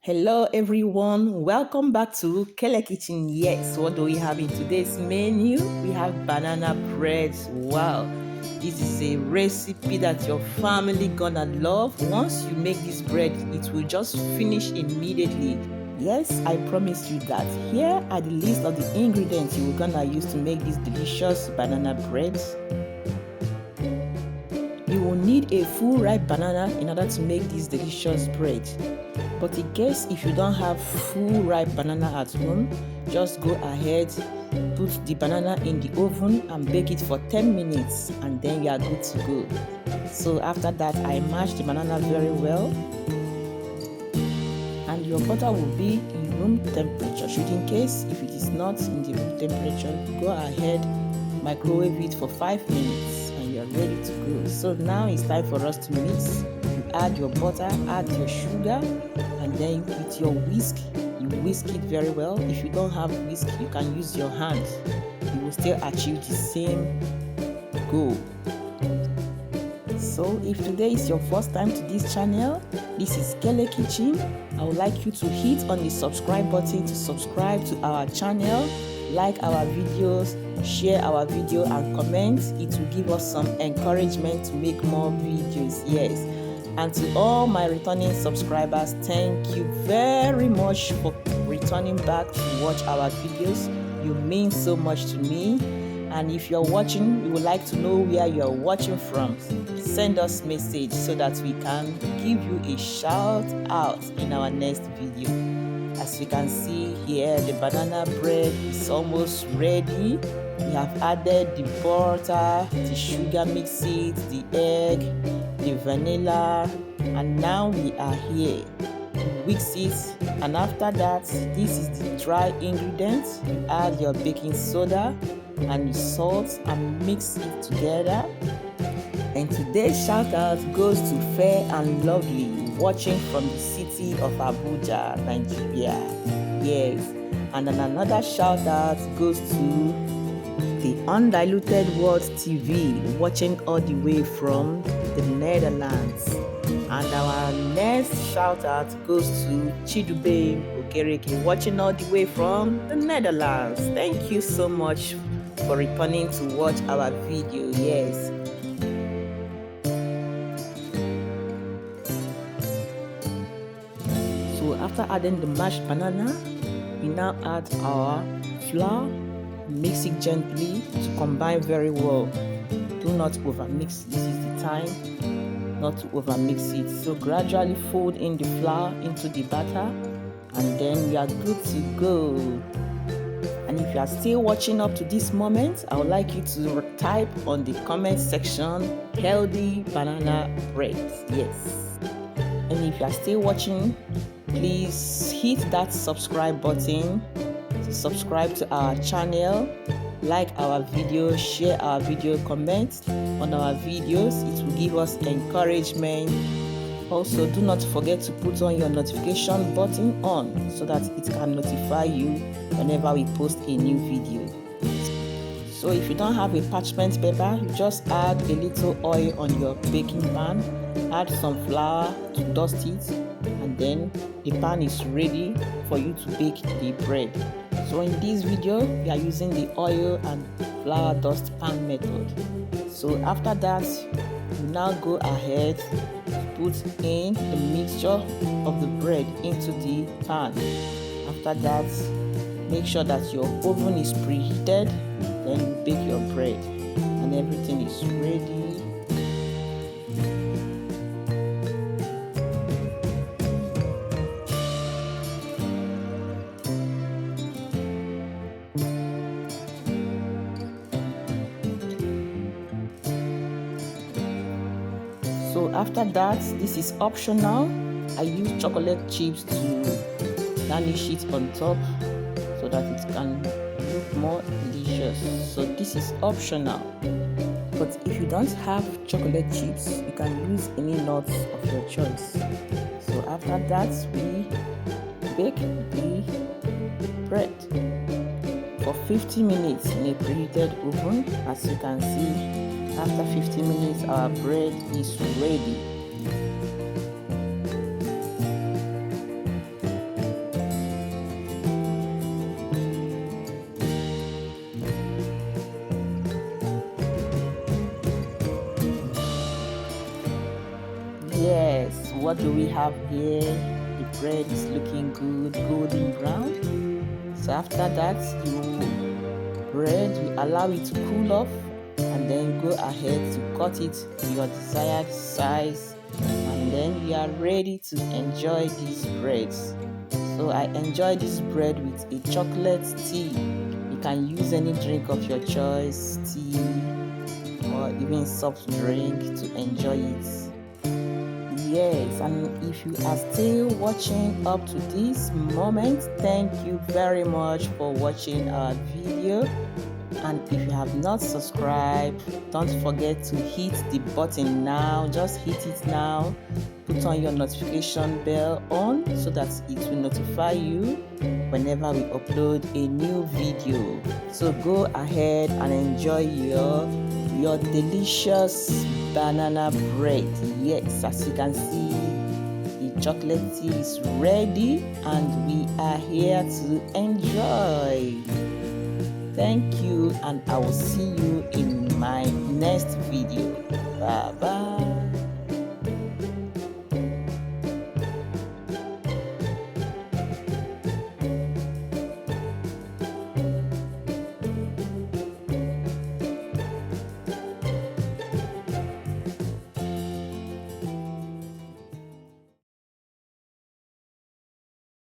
Hello everyone, welcome back to Kele Kitchen. Yes, what do we have in today's menu? We have banana bread. Wow, this is a recipe that your family gonna love. Once you make this bread, it will just finish immediately. Yes, I promise you that. Here are the list of the ingredients you're gonna use to make this delicious banana bread. You will need a full ripe banana in order to make this delicious bread. But in case if you don't have full ripe banana at home, just go ahead, put the banana in the oven and bake it for 10 minutes and then you are good to go. So after that, I mash the banana very well and your butter will be in room temperature. Should in case if it is not in the room temperature, go ahead, microwave it for 5 minutes and you are ready to go. So now it's time for us to mix. You add your butter, add your sugar, and then with your whisk, you whisk it very well. If you don't have whisk, you can use your hand. You will still achieve the same goal. So if today is your first time to this channel, this is Kele Kitchen. I would like you to hit on the subscribe button to subscribe to our channel, like our videos, share our video and comment. It will give us some encouragement to make more videos. Yes. And to all my returning subscribers, thank you very much for returning back to watch our videos. You mean so much to me. And if you're watching, we would like to know where you're watching from. Send us message so that we can give you a shout out in our next video. As you can see here, the banana bread is almost ready. We have added the butter, the sugar mixes, the egg, the vanilla, and now we are here to whisk it. And after that, this is the dry ingredients. You add your baking soda and your salt and mix it together. And today's shout out goes to Fair and Lovely, watching from the city of Abuja, Nigeria. Yes, and then another shout out goes to the Undiluted World TV, watching all the way from the Netherlands. And our next shout out goes to Chidube Okereke, watching all the way from the Netherlands. Thank you so much for returning to watch our video. Yes. So after adding the mashed banana, we now add our flour. Mix it gently to combine very well. Do not overmix. This is the time not to overmix it. So gradually fold in the flour into the batter and then we are good to go. And if you are still watching up to this moment, I would like you to type on the comment section healthy banana bread. Yes. And if you are still watching, please hit that subscribe button to subscribe to our channel, like our video, share our video, comment on our videos. It will give us encouragement. Also, do not forget to put on your notification button on so that it can notify you whenever we post a new video. So if you don't have a parchment paper, you just add a little oil on your baking pan, add some flour to dust it, and then the pan is ready for you to bake the bread. So in this video, we are using the oil and flour dust pan method. So after that, you now go ahead to put in the mixture of the bread into the pan. After that, make sure that your oven is preheated, then you bake your bread and everything is ready. So after that, this is optional. I use chocolate chips to garnish it on top so that it can look more delicious. So this is optional. But if you don't have chocolate chips, you can use any nuts of your choice. So after that, we bake the bread for 50 minutes in a preheated oven. As you can see, after 50 minutes, our bread is ready. what do we have here? The bread is looking good, golden brown. So after that, you allow it to cool off, and then go ahead to cut it to your desired size, and then you are ready to enjoy these breads. So I enjoy this bread with a chocolate tea. You can use any drink of your choice, tea or even soft drink, to enjoy it. Yes, and if you are still watching up to this moment, thank you very much for watching our video. And if you have not subscribed, don't forget to hit the button now. Just hit it now. Put on your notification bell on so that it will notify you whenever we upload a new video. So go ahead and enjoy your delicious banana bread. Yes, as you can see, the chocolate tea is ready and we are here to enjoy. Thank you, and I will see you in my next video. Bye bye.